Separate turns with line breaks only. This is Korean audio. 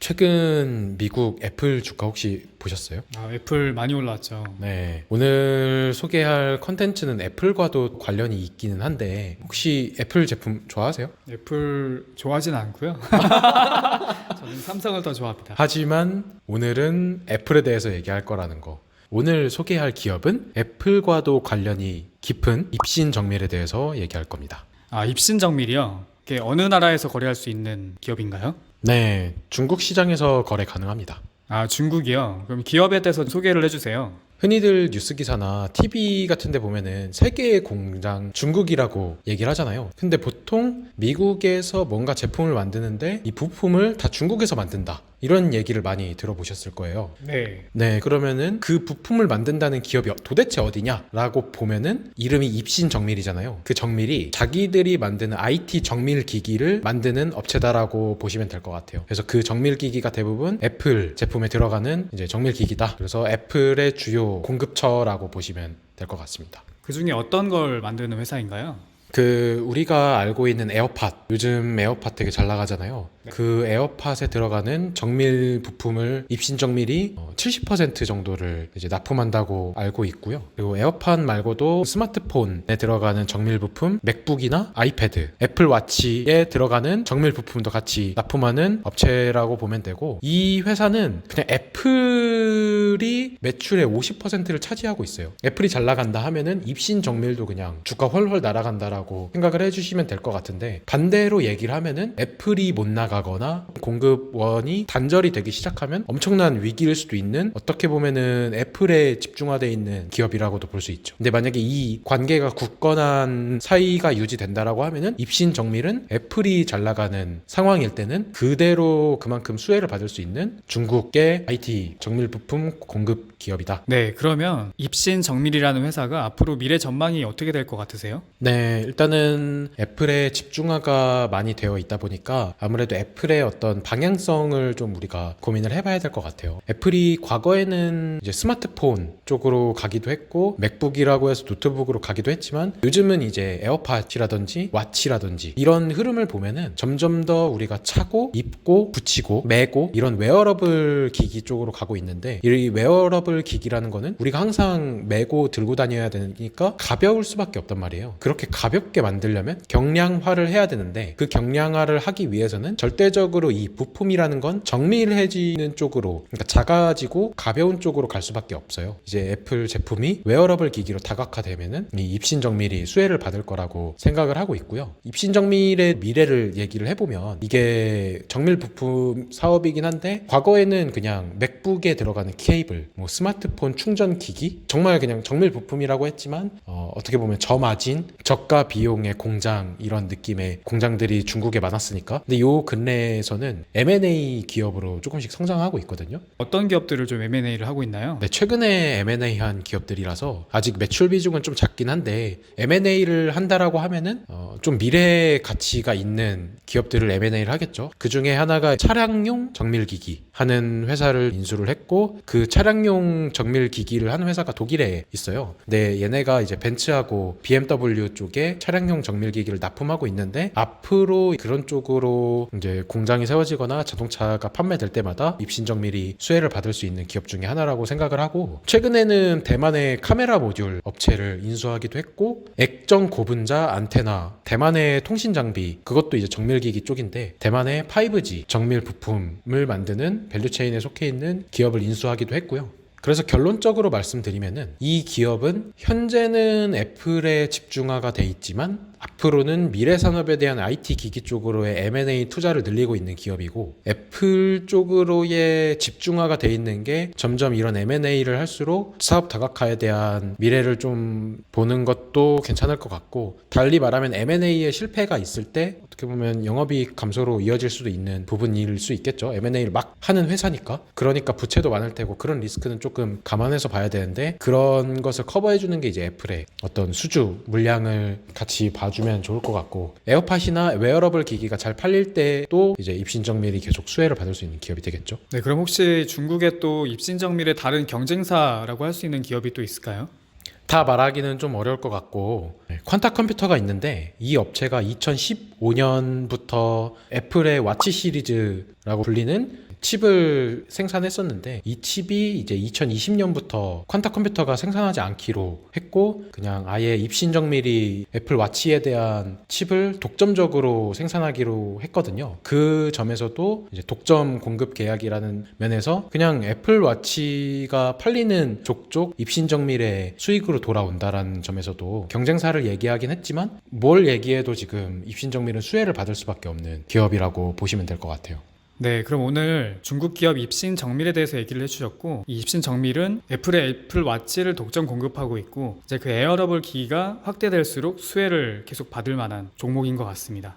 최근 미국 애플 주가 혹시 보셨어요?
애플 많이 올라왔죠.
네. 오늘 소개할 컨텐츠는 애플과도 관련이 있기는 한데 혹시 애플 제품 좋아하세요?
애플 좋아하진 않고요. 저는 삼성을 더 좋아합니다.
하지만 오늘은 애플에 대해서 얘기할 거라는 거. 오늘 소개할 기업은 애플과도 관련이 깊은 입신 정밀에 대해서 얘기할 겁니다.
입신 정밀이요? 이게 어느 나라에서 거래할 수 있는 기업인가요?
네. 중국 시장에서 거래 가능합니다.
중국이요? 그럼 기업에 대해서 소개를 해주세요.
흔히들 뉴스 기사나 TV 같은 데 보면은 세계의 공장 중국이라고 얘기를 하잖아요. 근데 보통 미국에서 뭔가 제품을 만드는데 이 부품을 다 중국에서 만든다. 이런 얘기를 많이 들어보셨을 거예요.
네.
네, 그러면은 그 부품을 만든다는 기업이 도대체 어디냐라고 보면은 이름이 입신 정밀이잖아요. 그 정밀이 자기들이 만드는 IT 정밀 기기를 만드는 업체다라고 보시면 될 것 같아요. 그래서 그 정밀 기기가 대부분 애플 제품에 들어가는 이제 정밀 기기다. 그래서 애플의 주요 공급처라고 보시면 될 것 같습니다.
그 중에 어떤 걸 만드는 회사인가요?
우리가 알고 있는 에어팟, 요즘 에어팟 되게 잘 나가잖아요.
네.
그 에어팟에 들어가는 정밀 부품을 입신 정밀이 70% 정도를 이제 납품한다고 알고 있고요. 그리고 에어팟 말고도 스마트폰에 들어가는 정밀 부품, 맥북이나 아이패드, 애플 워치에 들어가는 정밀 부품도 같이 납품하는 업체라고 보면 되고, 이 회사는 그냥 애플이 매출의 50%를 차지하고 있어요. 애플이 잘 나간다 하면은 입신 정밀도 그냥 주가 훨훨 날아간다라고 생각을 해주시면 될 것 같은데, 반대로 얘기를 하면은 애플이 못 나가거나 공급원이 단절이 되기 시작하면 엄청난 위기일 수도 있는, 어떻게 보면은 애플에 집중화되어 있는 기업이라고도 볼 수 있죠. 근데 만약에 이 관계가 굳건한 사이가 유지된다라고 하면은 입신 정밀은 애플이 잘 나가는 상황일 때는 그대로 그만큼 수혜를 받을 수 있는 중국의 IT 정밀 부품 공급 기업이다.
네, 그러면 입신 정밀이라는 회사가 앞으로 미래 전망이 어떻게 될 것 같으세요?
네, 일단은 애플에 집중화가 많이 되어 있다 보니까 아무래도 애플의 어떤 방향성을 좀 우리가 고민을 해봐야 될 것 같아요. 애플이 과거에는 이제 스마트폰 쪽으로 가기도 했고 맥북이라고 해서 노트북으로 가기도 했지만, 요즘은 이제 에어팟이라든지 와치라든지 이런 흐름을 보면은 점점 더 우리가 차고 입고 붙이고 매고 이런 웨어러블 기기 쪽으로 가고 있는데, 이 웨어러블 기기라는 거는 우리가 항상 매고 들고 다녀야 되니까 가벼울 수밖에 없단 말이에요. 그렇게 가볍게 만들려면 경량화를 해야 되는데, 그 경량화를 하기 위해서는 절대적으로 이 부품이라는 건 정밀해지는 쪽으로, 그러니까 작아지고 가벼운 쪽으로 갈 수밖에 없어요. 이제 애플 제품이 웨어러블 기기로 다각화되면은 이 입신 정밀이 수혜를 받을 거라고 생각을 하고 있고요. 입신 정밀의 미래를 얘기를 해보면, 이게 정밀 부품 사업이긴 한데 과거에는 그냥 맥북에 들어가는 케이블, 뭐 스마트폰 충전 기기, 정말 그냥 정밀 부품이라고 했지만 어떻게 보면 저마진 저가 비용의 공장, 이런 느낌의 공장들이 중국에 많았으니까. 근데 요 근래에서는 M&A 기업으로 조금씩 성장하고 있거든요.
어떤 기업들을 좀 M&A를 하고 있나요?
네, 최근에 M&A 한 기업들이라서 아직 매출 비중은 좀 작긴 한데, M&A를 한다라고 하면은 좀 미래 가치가 있는 기업들을 M&A를 하겠죠. 그 중에 하나가 차량용 정밀기기 하는 회사를 인수를 했고, 그 차량용 정밀기기를 하는 회사가 독일에 있어요. 근데 얘네가 이제 벤츠하고 BMW 쪽에 차량용 정밀기기를 납품하고 있는데, 앞으로 그런 쪽으로 이제 공장이 세워지거나 자동차가 판매될 때마다 입신 정밀이 수혜를 받을 수 있는 기업 중에 하나라고 생각을 하고, 최근에는 대만의 카메라 모듈 업체를 인수하기도 했고, 액정 고분자 안테나, 대만의 통신 장비, 그것도 이제 정밀기기 쪽인데 대만의 5G 정밀 부품을 만드는 밸류체인에 속해 있는 기업을 인수하기도 했고요. 그래서 결론적으로 말씀드리면은, 이 기업은 현재는 애플에 집중화가 돼 있지만 앞으로는 미래 산업에 대한 IT 기기 쪽으로의 M&A 투자를 늘리고 있는 기업이고, 애플 쪽으로의 집중화가 돼 있는 게 점점 이런 M&A를 할수록 사업 다각화에 대한 미래를 좀 보는 것도 괜찮을 것 같고, 달리 말하면 M&A의 실패가 있을 때 어떻게 보면 영업이익 감소로 이어질 수도 있는 부분일 수 있겠죠. M&A를 막 하는 회사니까. 그러니까 부채도 많을 테고 그런 리스크는 조금 감안해서 봐야 되는데, 그런 것을 커버해주는 게 이제 애플의 어떤 수주 물량을 같이 봐주면 좋을 것 같고, 에어팟이나 웨어러블 기기가 잘 팔릴 때도 이제 입신 정밀이 계속 수혜를 받을 수 있는 기업이 되겠죠.
네, 그럼 혹시 중국에 또 입신 정밀의 다른 경쟁사라고 할 수 있는 기업이 또 있을까요?
다 말하기는 좀 어려울 것 같고, 퀀타 컴퓨터가 있는데, 이 업체가 2015년부터 애플의 와치 시리즈라고 불리는 칩을 생산했었는데 이 칩이 이제 2020년부터 퀀타 컴퓨터가 생산하지 않기로 했고 그냥 아예 입신정밀이 애플 와치에 대한 칩을 독점적으로 생산하기로 했거든요. 그 점에서도 이제 독점 공급 계약이라는 면에서 그냥 애플 와치가 팔리는 족족 입신정밀의 수익으로 돌아온다라는 점에서도 경쟁사를 얘기하긴 했지만 뭘 얘기해도 지금 입신정밀은 수혜를 받을 수밖에 없는 기업이라고 보시면 될 것 같아요.
네, 그럼 오늘 중국 기업 입신 정밀에 대해서 얘기를 해주셨고, 이 입신 정밀은 애플의 애플 와치를 독점 공급하고 있고, 이제 그 에어러블 기기가 확대될수록 수혜를 계속 받을 만한 종목인 것 같습니다.